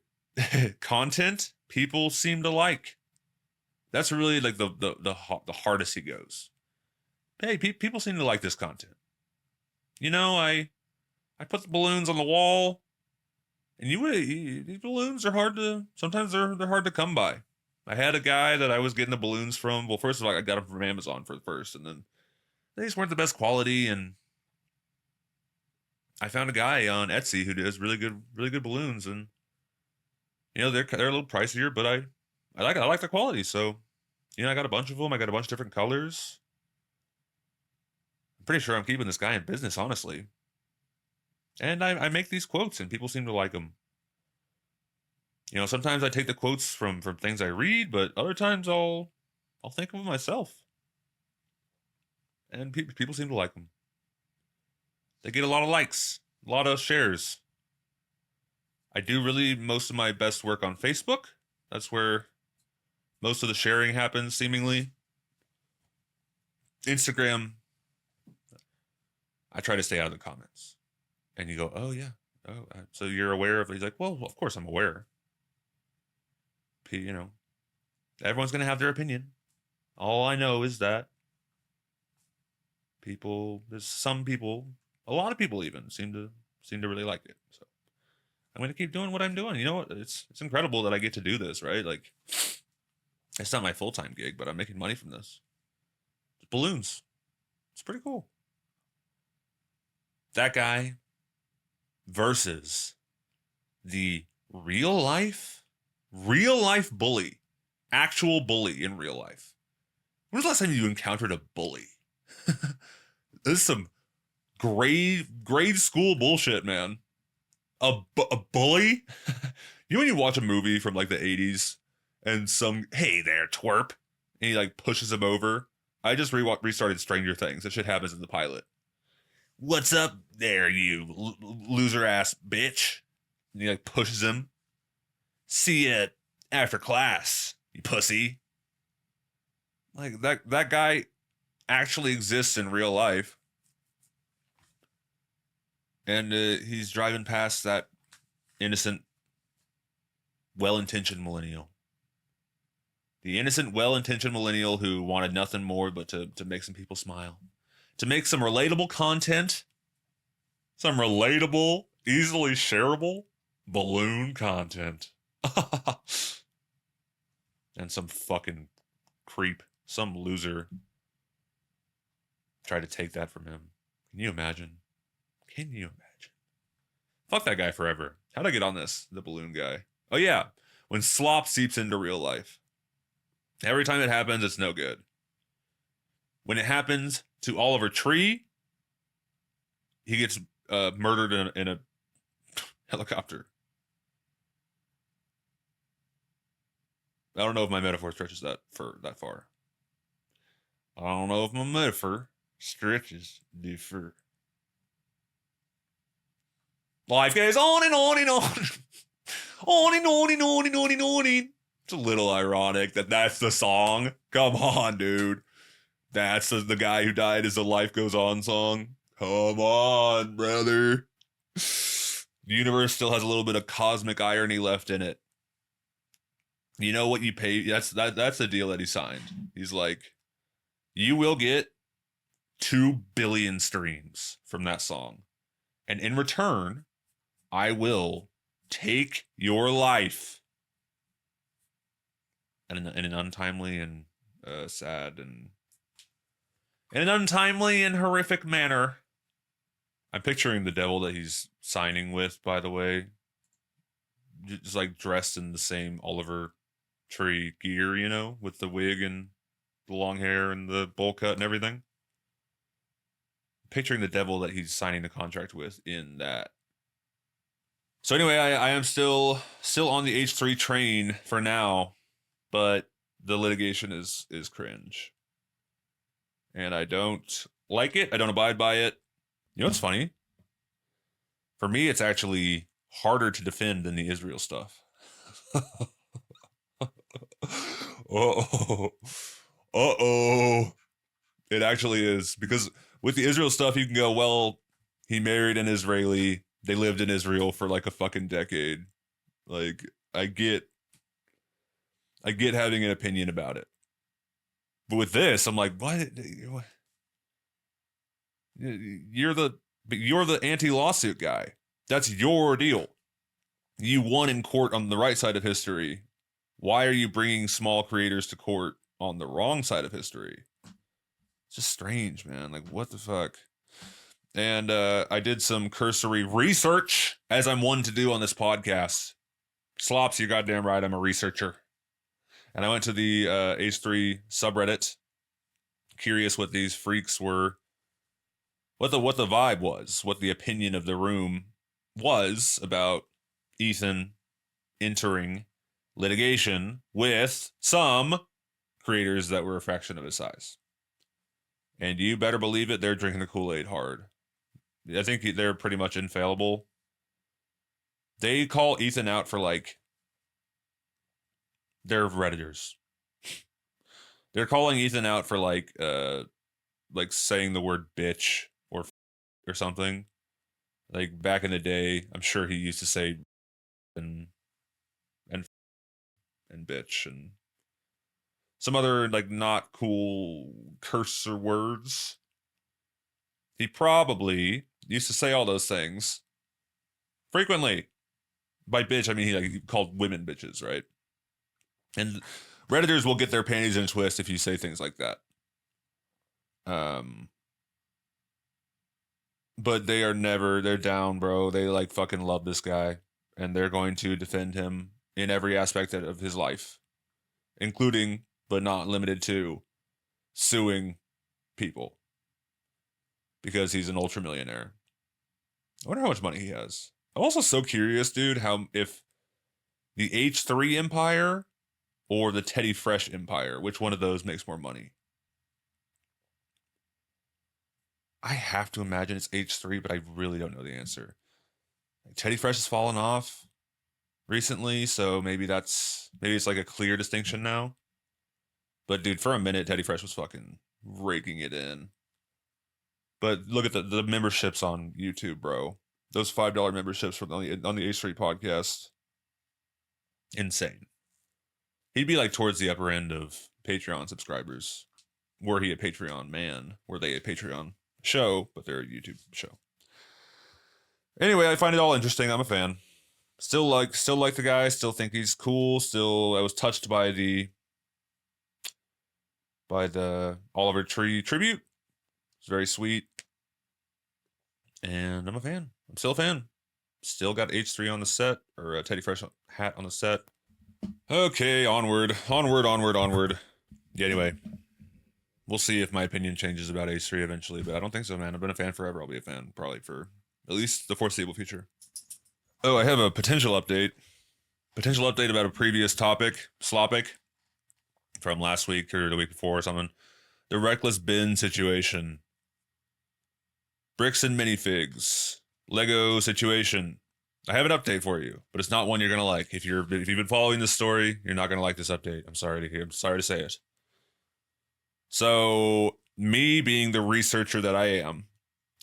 content people seem to like. That's really like the hardest he goes. Hey, people seem to like this content. You know, I put the balloons on the wall, and these balloons are sometimes they're hard to come by. I had a guy that I was getting the balloons from. Well, first of all, I got them from Amazon for the first, and then they just weren't the best quality. And I found a guy on Etsy who does really good balloons, and you know they're a little pricier, but I like the quality. So, you know, I got a bunch of them. I got a bunch of different colors. I'm pretty sure I'm keeping this guy in business, honestly. And I make these quotes, and people seem to like them. You know, sometimes I take the quotes from things I read, but other times I'll I'll think of them myself. And people seem to like them. They get a lot of likes, a lot of shares. I do really most of my best work on Facebook. That's where most of the sharing happens, seemingly. Instagram, I try to stay out of the comments. And you go, oh, yeah. Oh, so you're aware of it? He's like, well, of course I'm aware. You know, everyone's going to have their opinion. All I know is that there's some people, a lot of people even seem to really like it. So I'm going to keep doing what I'm doing. You know what? It's incredible that I get to do this, right? Like, it's not my full-time gig, but I'm making money from this. It's balloons. It's pretty cool. That guy versus the real life bully, actual bully in real life. When was the last time you encountered a bully? This is some grade school bullshit, man. A bully? You know when you watch a movie from like the 80s and hey there, twerp, and he like pushes him over? I just restarted Stranger Things. That shit happens in the pilot. What's up there, you loser ass bitch? And he like pushes him. See ya after class, you pussy. Like that guy actually exists in real life. And he's driving past that innocent, well-intentioned millennial. The innocent, well-intentioned millennial who wanted nothing more but to make some people smile. To make some relatable content. Some relatable, easily shareable balloon content. And some fucking creep, some loser tried to take that from him. Can you imagine? Can you imagine? Fuck that guy forever. How'd I get on this? The balloon guy. Oh yeah, when Slop seeps into real life. Every time it happens, it's no good. When it happens to Oliver Tree, he gets murdered in a helicopter. I don't know if my metaphor stretches that far. I don't know if my metaphor stretches differ. Life goes on and on and on. On and on and on and on and on. It's a little ironic that's the song. Come on, dude. That's the guy who died is the Life Goes On song. Come on, brother. The universe still has a little bit of cosmic irony left in it. You know what you pay? That's the deal that he signed. He's like, you will get 2 billion streams from that song. And in return, I will take your life. And in an untimely and sad and in an untimely and horrific manner. I'm picturing the devil that he's signing with, by the way. Just like dressed in the same Oliver Tree gear, you know, with the wig and the long hair and the bowl cut and everything. Picturing the devil that he's signing the contract with in that. So anyway, I am still on the H3 train for now, but the litigation is cringe. And I don't like it. I don't abide by it. You know what's funny? For me, it's actually harder to defend than the Israel stuff. Uh-oh. Uh-oh. It actually is. Because with the Israel stuff, you can go, well, he married an Israeli. They lived in Israel for like a fucking decade. Like, I get having an opinion about it. But with this, I'm like, what? You're the anti-lawsuit guy. That's your deal. You won in court on the right side of history. Why are you bringing small creators to court on the wrong side of history? It's just strange, man. Like, what the fuck? And I did some cursory research, as I'm one to do on this podcast. Slops, you're goddamn right. I'm a researcher. And I went to the H3 subreddit, curious what these freaks were, what the vibe was, what the opinion of the room was about Ethan entering litigation with some creators that were a fraction of his size. And you better believe it, they're drinking the Kool-Aid hard. I think they're pretty much infallible. They call Ethan out for, like, they're Redditors. They're calling Ethan out for, like saying the word bitch or something. Like, back in the day, I'm sure he used to say and bitch and some other, like, not cool cursor words. He probably used to say all those things frequently. By bitch, I mean he called women bitches, right? And Redditors will get their panties in a twist if you say things like that. But they're down, bro. They, like, fucking love this guy. And they're going to defend him in every aspect of his life. Including, but not limited to, suing people. Because he's an ultra millionaire. I wonder how much money he has. I'm also so curious, dude, if the H3 empire or the Teddy Fresh empire, which one of those makes more money? I have to imagine it's H3, but I really don't know the answer. Teddy Fresh has fallen off recently, so maybe it's like a clear distinction now. But dude, for a minute, Teddy Fresh was fucking raking it in. But look at the memberships on YouTube, bro. Those $5 memberships on the H3 podcast. Insane. He'd be, like, towards the upper end of Patreon subscribers. Were he a Patreon man? Were they a Patreon show? But they're a YouTube show. Anyway, I find it all interesting. I'm a fan. Still like the guy. Still think he's cool. Still, I was touched by the Oliver Tree tribute. It's very sweet. And I'm a fan. I'm still a fan. Still got H3 on the set, or a Teddy Fresh hat on the set. Okay, onward. Yeah, anyway. We'll see if my opinion changes about H3 eventually, but I don't think so, man. I've been a fan forever. I'll be a fan probably for at least the foreseeable future. Oh, I have a potential update. Potential update about a previous topic, Slopic, from last week or the week before or something. The reckless bin situation. Bricks and minifigs. Lego situation. I have an update for you, but it's not one you're gonna like. If you've been following this story, you're not gonna like this update. I'm sorry to say it. So, me being the researcher that I am,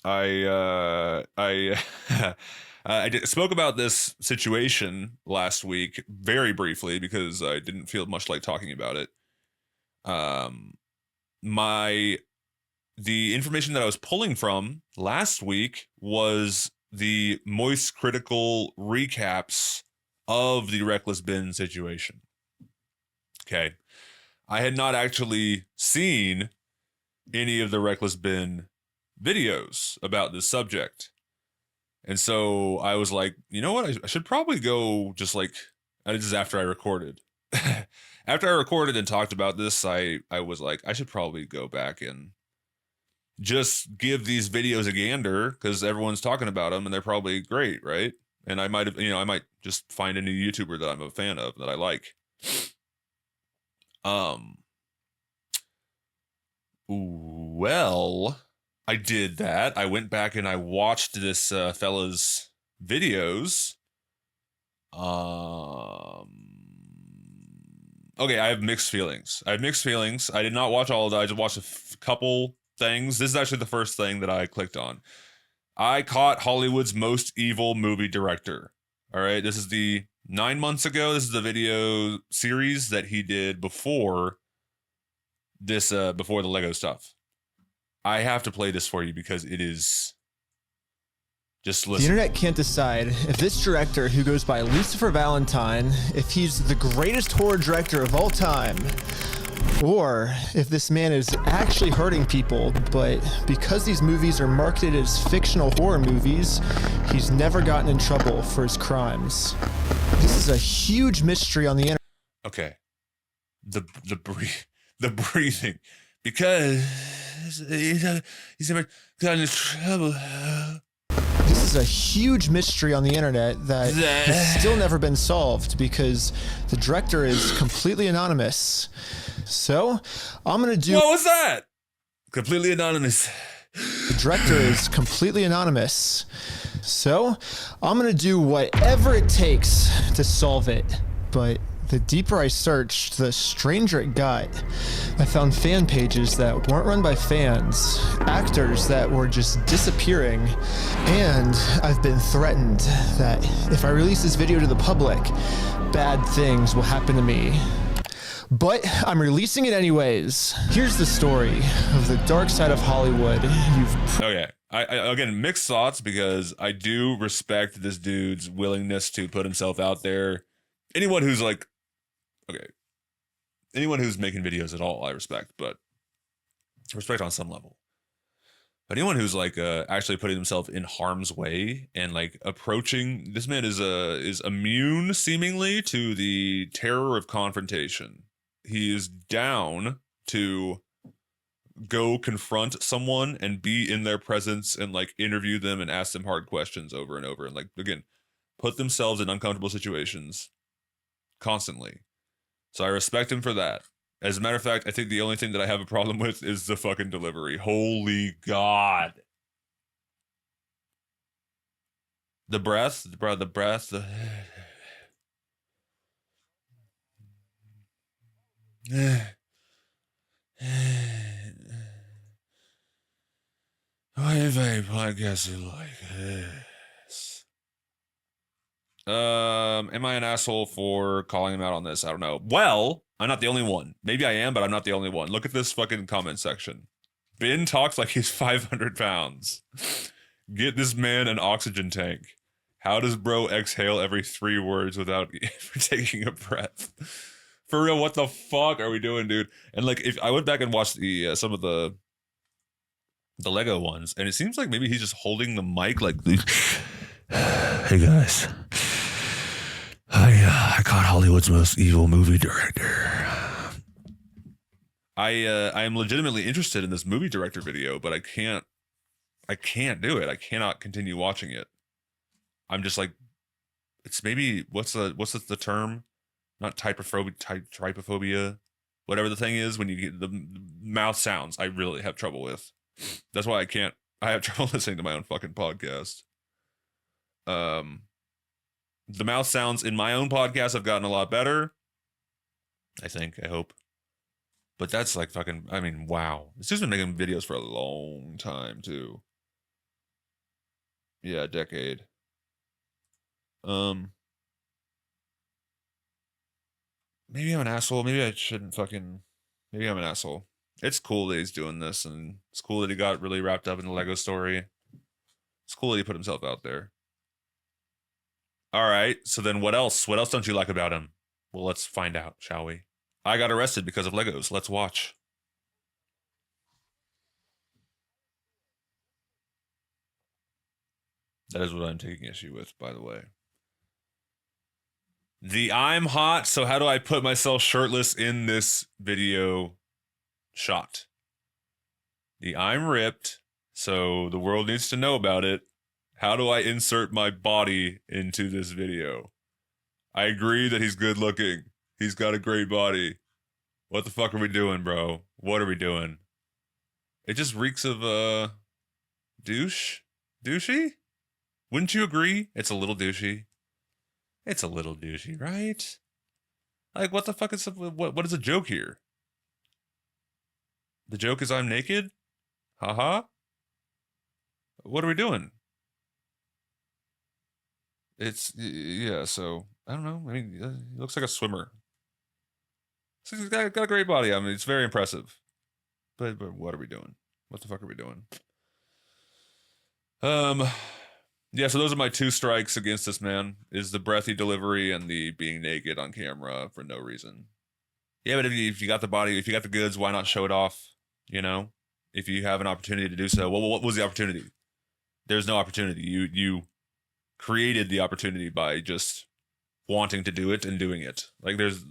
I spoke about this situation last week very briefly because I didn't feel much like talking about it. The information that I was pulling from last week was the Moist Critical recaps of the Reckless Bin situation. Okay. I had not actually seen any of the Reckless Bin videos about this subject. And so I was like, you know what? I should probably go just like, this is after I recorded. After I recorded and talked about this, I was like, I should probably go back and just give these videos a gander because everyone's talking about them and they're probably great, right? And I might just find a new YouTuber that I'm a fan of that I like. Well, I did that. I went back and I watched this fella's videos. Okay, I have mixed feelings. I did not watch all of that. I just watched a couple things. This is actually the first thing that I clicked on. I caught Hollywood's most evil movie director. All right, this is the 9 months ago. This is the video series that he did before this, before the Lego stuff. I have to play this for you because it is. Just listen. The internet can't decide if this director, who goes by Lucifer Valentine, if he's the greatest horror director of all time, or if this man is actually hurting people, but because these movies are marketed as fictional horror movies, he's never gotten in trouble for his crimes. This is a huge mystery on the internet. Okay. The breathing. Because he's never gotten in trouble. This is a huge mystery on the internet that has still never been solved because the director is completely anonymous. So I'm going to do... What was that? Completely anonymous. The director is completely anonymous. So I'm going to do whatever it takes to solve it. But the deeper I searched, the stranger it got. I found fan pages that weren't run by fans, actors that were just disappearing, and I've been threatened that if I release this video to the public, bad things will happen to me. But I'm releasing it anyways. Here's the story of the dark side of Hollywood. Okay. I again, mixed thoughts because I do respect this dude's willingness to put himself out there. Anyone who's like, okay, anyone who's making videos at all, I respect, but respect on some level. But anyone who's like actually putting himself in harm's way and like approaching, this man is immune seemingly to the terror of confrontation. He is down to go confront someone and be in their presence and like interview them and ask them hard questions over and over and like again put themselves in uncomfortable situations constantly. So I respect him for that. As a matter of fact, I think the only thing that I have a problem with is the fucking delivery. Holy God. The breath, the breath. Why have I podcasted like this? Am I an asshole for calling him out on this? I don't know. Well, I'm not the only one. Maybe I am, but I'm not the only one. Look at this fucking comment section. Ben talks like he's 500 pounds. Get this man an oxygen tank. How does bro exhale every 3 words without taking a breath? For real, what the fuck are we doing, dude? And like, if I went back and watched the some of the Lego ones, and it seems like maybe he's just holding the mic like, hey guys, I caught Hollywood's most evil movie director. I am legitimately interested in this movie director video, but I can't do it. I cannot continue watching it. I'm just like, it's maybe what's the term? Not trypophobia, whatever the thing is when you get the mouth sounds. I really have trouble with. That's why I have trouble listening to my own fucking podcast. The mouth sounds in my own podcast have gotten a lot better. I hope. But that's like fucking, I mean, wow. This dude's been making videos for a long time too. Yeah, a decade. Maybe I'm an asshole. Maybe I shouldn't fucking, maybe I'm an asshole. It's cool that he's doing this, and it's cool that he got really wrapped up in the Lego story. It's cool that he put himself out there. All right, so then what else? What else don't you like about him? Well, let's find out, shall we? I got arrested because of Legos. Let's watch. That is what I'm taking issue with, by the way. The I'm hot, so how do I put myself shirtless in this video shot? The I'm ripped, so the world needs to know about it. How do I insert my body into this video? I agree that he's good looking. He's got a great body. What the fuck are we doing, bro? What are we doing? It just reeks of, douche? Douchey? Wouldn't you agree? It's a little douchey. It's a little douchey, right? Like, what the fuck is, what is the joke here? The joke is I'm naked? Haha? What are we doing? It's, yeah, so, I don't know. I mean, he looks like a swimmer. So he's got a great body. I mean, it's very impressive. But what are we doing? What the fuck are we doing? Yeah, so those are my 2 strikes against this man, is the breathy delivery and the being naked on camera for no reason. Yeah, but if you got the body, if you got the goods, why not show it off, you know? If you have an opportunity to do so. Well, what was the opportunity? There's no opportunity. You created the opportunity by just wanting to do it and doing it. Like, there's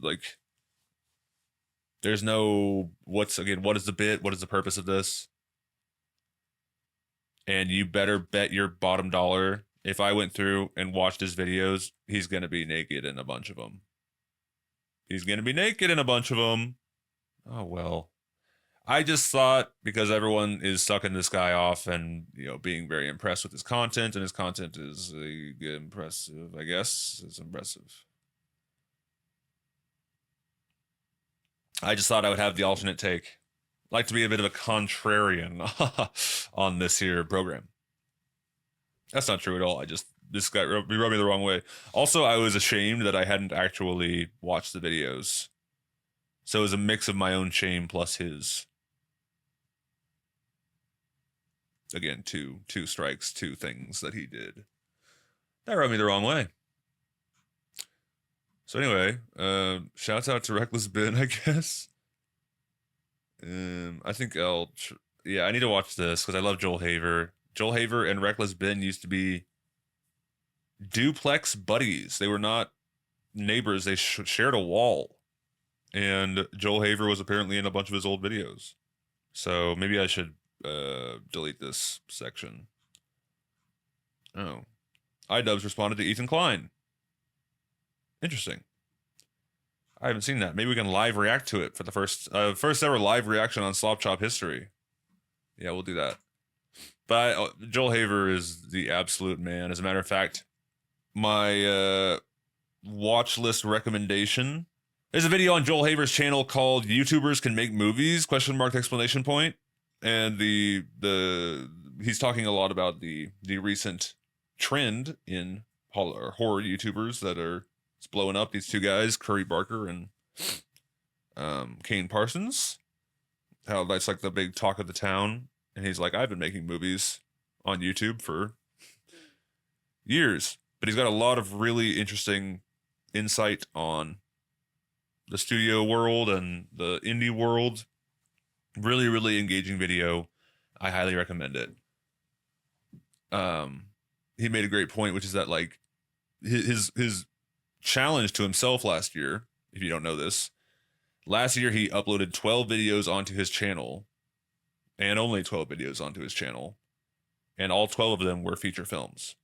no, what is the bit? What is the purpose of this? And you better bet your bottom dollar if I went through and watched his videos, he's going to be naked in a bunch of them. He's going to be naked in a bunch of them. Oh, well. I just thought because everyone is sucking this guy off and, being very impressed with his content, and his content is impressive, I guess. It's impressive. I just thought I would have the alternate take. Like to be a bit of a contrarian on this here program. That's not true at all. This guy rubbed me the wrong way. Also, I was ashamed that I hadn't actually watched the videos. So it was a mix of my own shame plus his. Again, two strikes, two things that he did. That rubbed me the wrong way. So anyway, shouts out to Reckless Ben, I guess. I think I need to watch this because I love Joel Haver. Joel Haver and Reckless Ben used to be duplex buddies. They were not neighbors. They shared a wall. And Joel Haver was apparently in a bunch of his old videos. So maybe I should delete this section. Oh. iDubbz responded to Ethan Klein. Interesting. I haven't seen that. Maybe we can live react to it for the first ever live reaction on Slop Chop history. Yeah, we'll do that. But Joel Haver is the absolute man. As a matter of fact, my watch list recommendation is a video on Joel Haver's channel called "YouTubers Can Make Movies?" ? Exclamation point. And he's talking a lot about the recent trend in horror YouTubers that are blowing up. These two guys, Curry Barker and Kane Parsons. How that's like the big talk of the town. And he's like, I've been making movies on YouTube for years. But he's got a lot of really interesting insight on the studio world and the indie world. Really, really engaging video. I highly recommend it. He made a great point, which is that like his challenge to himself last year, if you don't know this, last year he uploaded 12 videos onto his channel, and only 12 videos onto his channel, and all 12 of them were feature films.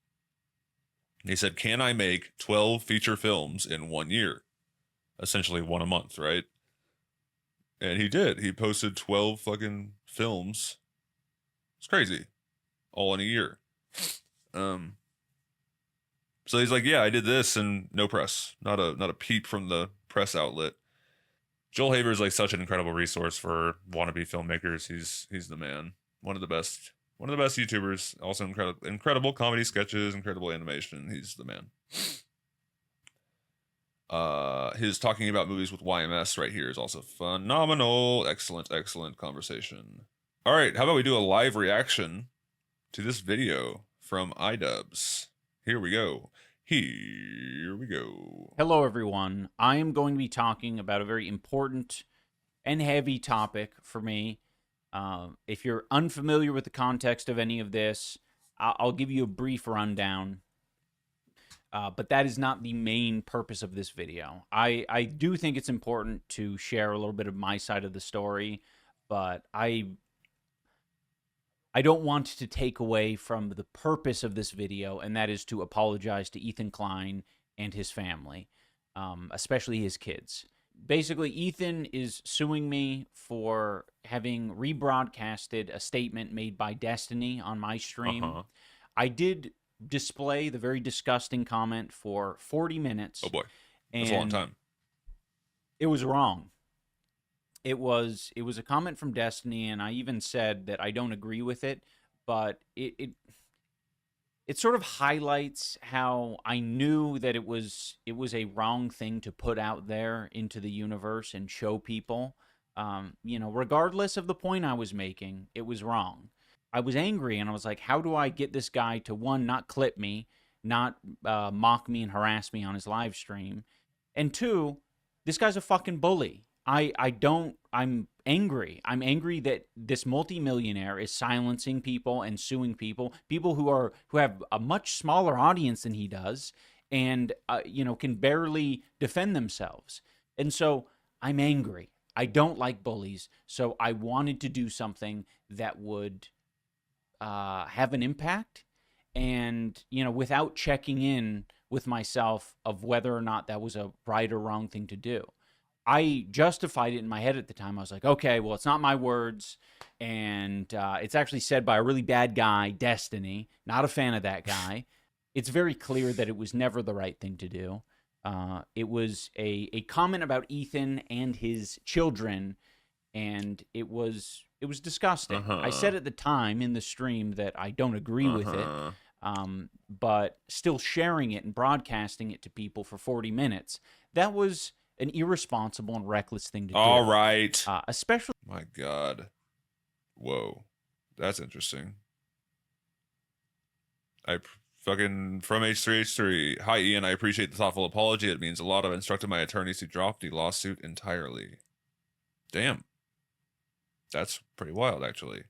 He said, can I make 12 feature films in 1 year? Essentially one a month, right? And he did. He posted 12 fucking films. It's crazy. All in a year. So he's like, yeah, I did this, and no press. Not a peep from the press outlet. Joel Haver is like such an incredible resource for wannabe filmmakers. He's the man. One of the best YouTubers. Also incredible comedy sketches, incredible animation. He's the man. His talking about movies with YMS right here is also phenomenal. Excellent conversation. All right, how about we do a live reaction to this video from iDubbz? Here we go. Hello, everyone. I am going to be talking about a very important and heavy topic for me. If you're unfamiliar with the context of any of this, I'll give you a brief rundown. But that is not the main purpose of this video. I do think it's important to share a little bit of my side of the story, but I don't want to take away from the purpose of this video, and that is to apologize to Ethan Klein and his family, especially his kids. Basically, Ethan is suing me for having rebroadcasted a statement made by Destiny on my stream. I did display the very disgusting comment for 40 minutes. Oh boy, that's a long time. It was wrong. It was a comment from Destiny, and I even said that I don't agree with it, but it sort of highlights how I knew that it was a wrong thing to put out there into the universe and show people. Regardless of the point I was making, it was wrong. I was angry, and I was like, how do I get this guy to, one, not clip me, not mock me and harass me on his live stream, and two, this guy's a fucking bully. I'm angry. I'm angry that this multimillionaire is silencing people and suing people who have a much smaller audience than he does, and can barely defend themselves. And so I'm angry. I don't like bullies, so I wanted to do something that would have an impact and, without checking in with myself of whether or not that was a right or wrong thing to do. I justified it in my head at the time. I was like, okay, well, it's not my words, and it's actually said by a really bad guy, Destiny. Not a fan of that guy. It's very clear that it was never the right thing to do. It was a comment about Ethan and his children, and it was disgusting. I said at the time in the stream that I don't agree with it, but still sharing it and broadcasting it to people for 40 minutes, that was an irresponsible and reckless thing to do. All right. Especially... My God. Whoa. That's interesting. Fucking from H3H3. Hi, Ian. I appreciate the thoughtful apology. It means a lot. I've instructed my attorneys to drop the lawsuit entirely. Damn. That's pretty wild, actually.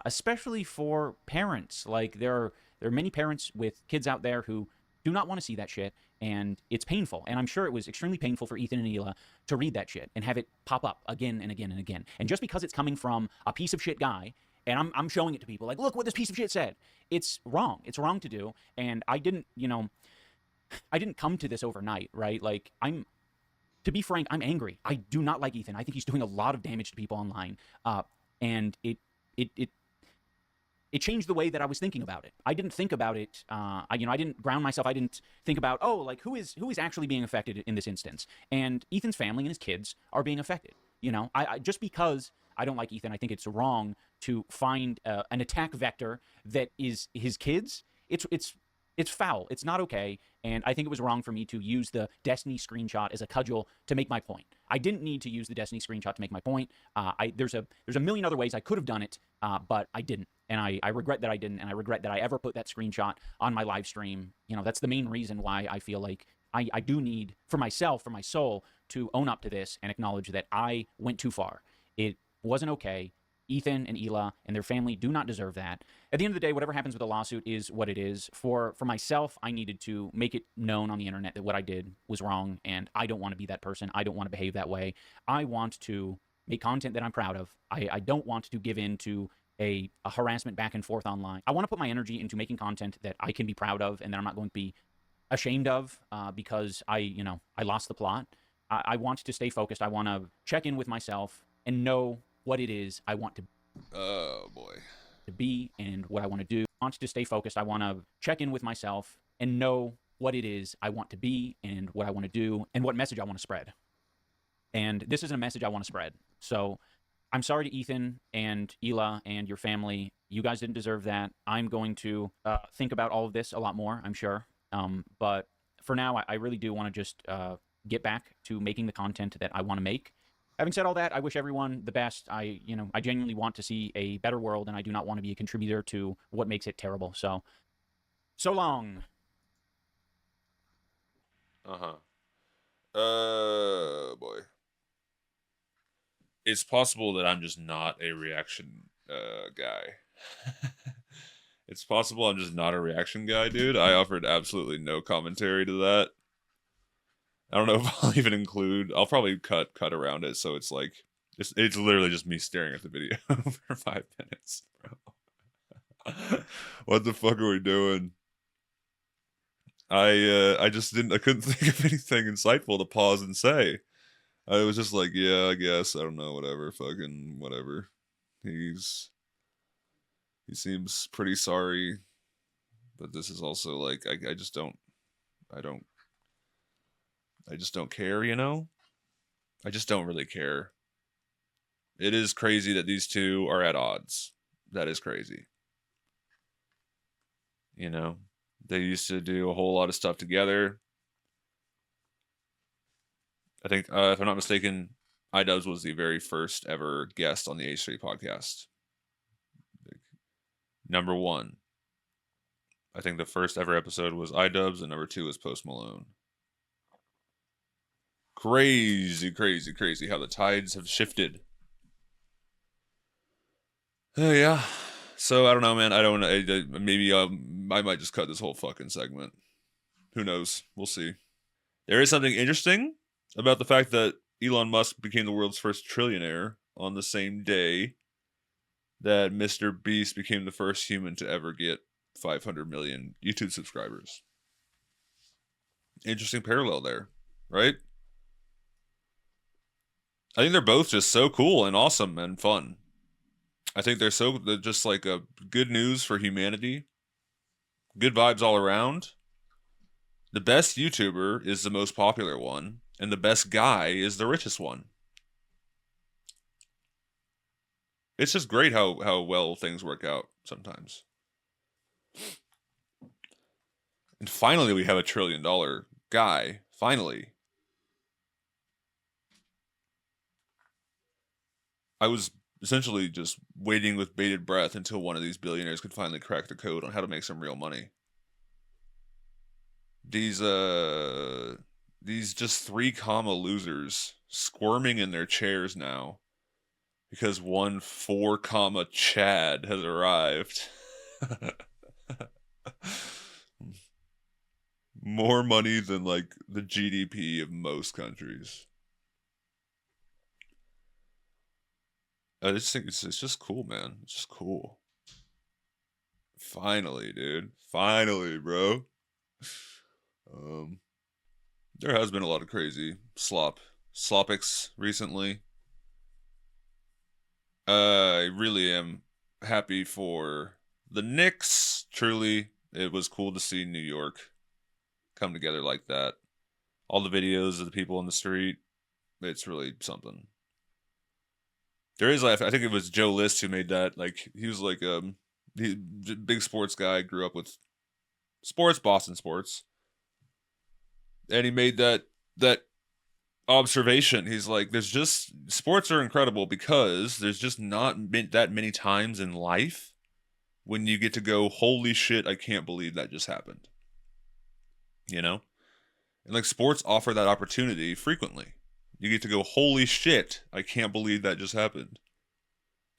Especially for parents. Like, there are many parents with kids out there who do not want to see that shit, and it's painful. And I'm sure it was extremely painful for Ethan and Hila to read that shit and have it pop up again and again and again. And just because it's coming from a piece of shit guy, and I'm showing it to people, like, look what this piece of shit said. It's wrong. It's wrong to do. And I didn't come to this overnight, right? Like, to be frank, I'm angry. I do not like Ethan. I think he's doing a lot of damage to people online. And it changed the way that I was thinking about it. I didn't think about it. I didn't ground myself. I didn't think about, who is actually being affected in this instance. And Ethan's family and his kids are being affected. I just because I don't like Ethan, I think it's wrong to find an attack vector that is his kids. It's foul. It's not okay. And I think it was wrong for me to use the Destiny screenshot as a cudgel to make my point. I didn't need to use the Destiny screenshot to make my point. There's a million other ways I could have done it, but I didn't. And I regret that I didn't, and I regret that I ever put that screenshot on my live stream. That's the main reason why I feel like I do need, for myself, for my soul, to own up to this and acknowledge that I went too far. It wasn't okay. Ethan and Hila and their family do not deserve that. At the end of the day, whatever happens with the lawsuit is what it is. For myself, I needed to make it known on the internet that what I did was wrong, and I don't want to be that person. I don't want to behave that way. I want to make content that I'm proud of. I don't want to give in to a harassment back and forth online. I want to put my energy into making content that I can be proud of and that I'm not going to be ashamed of because I lost the plot. I want to stay focused. I want to check in with myself and know what it is I want to be and what I want to do. I want to stay focused. I want to check in with myself and know what it is I want to be and what I want to do and what message I want to spread. And this isn't a message I want to spread. So I'm sorry to Ethan and Hila and your family. You guys didn't deserve that. I'm going to think about all of this a lot more, I'm sure. But for now, I really do want to just get back to making the content that I want to make. Having said all that, I wish everyone the best. I genuinely want to see a better world, and I do not want to be a contributor to what makes it terrible. So long. Boy. It's possible that I'm just not a reaction guy. It's possible I'm just not a reaction guy, dude. I offered absolutely no commentary to that. I don't know if I'll even include. I'll probably cut around it, so it's like it's literally just me staring at the video for 5 minutes, bro. What the fuck are we doing? I just couldn't think of anything insightful to pause and say. I was just like, yeah, I guess, I don't know, whatever, fucking whatever. He seems pretty sorry, but this is also like I just don't care, I just don't really care. It is crazy that these two are at odds. That is crazy. They used to do a whole lot of stuff together. I think, if I'm not mistaken, iDubbz was the very first ever guest on the H3 podcast. Number 1. I think the first ever episode was iDubbz, and number 2 was Post Malone. Crazy how the tides have shifted. Yeah. So I don't know, man. I don't know. Maybe I might just cut this whole fucking segment. Who knows? We'll see. There is something interesting about the fact that Elon Musk became the world's first trillionaire on the same day that MrBeast became the first human to ever get 500 million YouTube subscribers. Interesting parallel there, right? I think they're both just so cool and awesome and fun. I think they're just like a good news for humanity. Good vibes all around. The best YouTuber is the most popular one, and the best guy is the richest one. It's just great how well things work out sometimes. And finally, we have a $1 trillion guy. Finally. I was essentially just waiting with bated breath until one of these billionaires could finally crack the code on how to make some real money. These just 3 comma losers squirming in their chairs now because one 4 comma Chad has arrived. More money than like the GDP of most countries. I just think it's just cool, man. It's just cool. Finally, dude. Finally, bro. There has been a lot of crazy slopics recently. I really am happy for the Knicks. Truly, it was cool to see New York come together like that. All the videos of the people on the street, it's really something. There is, I think it was Joe List who made that. Like, he was like big sports guy, grew up with sports, Boston sports. And he made that observation. He's like, sports are incredible because there's just not that many times in life when you get to go, holy shit, I can't believe that just happened. You know? And like, sports offer that opportunity frequently. You get to go, holy shit, I can't believe that just happened.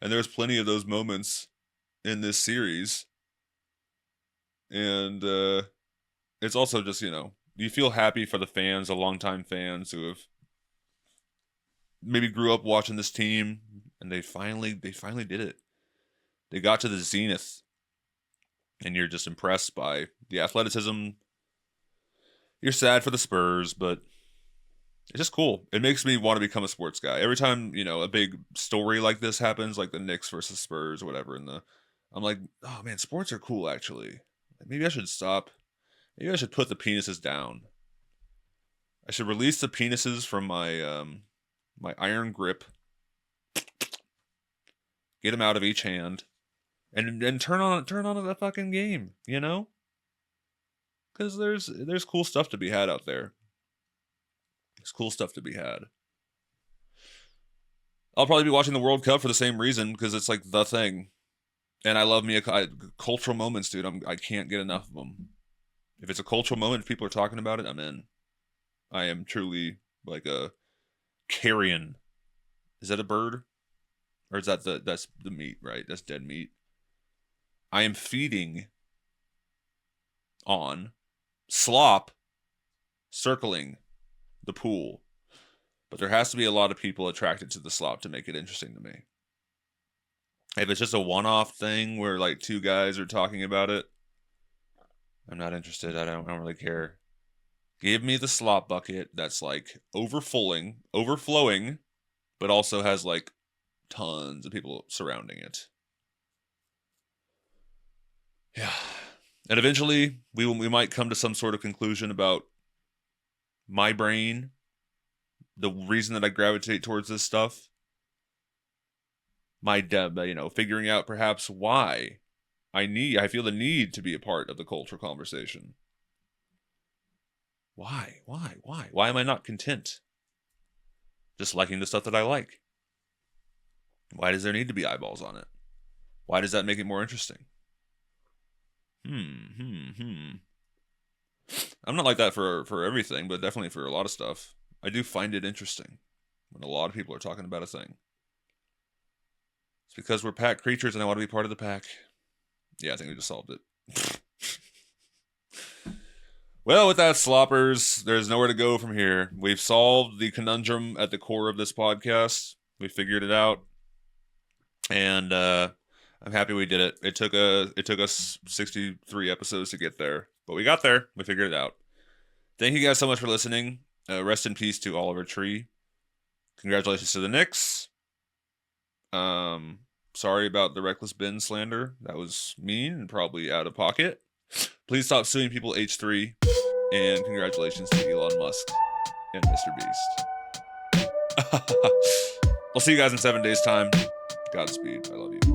And there's plenty of those moments in this series. And it's also just, you feel happy for the fans, the longtime fans who have maybe grew up watching this team, and they finally did it. They got to the zenith, and you're just impressed by the athleticism. You're sad for the Spurs, but it's just cool. It makes me want to become a sports guy. Every time, a big story like this happens, like the Knicks versus Spurs or whatever, I'm like, oh man, sports are cool actually. Maybe I should stop. Maybe I should put the penises down. I should release the penises from my my iron grip. Get them out of each hand, and turn on the fucking game. Because there's cool stuff to be had out there. There's cool stuff to be had. I'll probably be watching the World Cup for the same reason, because it's like the thing, and I love me cultural moments, dude. I can't get enough of them. If it's a cultural moment, if people are talking about it, I'm in. I am truly like a carrion. Is that a bird? Or is that that's the meat, right? That's dead meat. I am feeding on slop circling the pool. But there has to be a lot of people attracted to the slop to make it interesting to me. If it's just a one-off thing where like 2 guys are talking about it, I'm not interested. I don't really care. Give me the slop bucket that's like overflowing, but also has like tons of people surrounding it. Yeah. And eventually we might come to some sort of conclusion about my brain, the reason that I gravitate towards this stuff. Figuring out perhaps why I feel the need to be a part of the cultural conversation. Why? Why am I not content? Just liking the stuff that I like. Why does there need to be eyeballs on it? Why does that make it more interesting? I'm not like that for everything, but definitely for a lot of stuff. I do find it interesting when a lot of people are talking about a thing. It's because we're pack creatures and I want to be part of the pack. Yeah, I think we just solved it. Well, with that, sloppers, there's nowhere to go from here. We've solved the conundrum at the core of this podcast. We figured it out, and I'm happy we did it. It took us 63 episodes to get there, but we got there. We figured it out. Thank you guys so much for listening. Rest in peace to Oliver Tree. Congratulations to the Knicks. Sorry about the reckless bin slander. That was mean and probably out of pocket. Please stop suing people H3. And congratulations to Elon Musk and MrBeast. I'll see you guys in 7 days' time. Godspeed. I love you.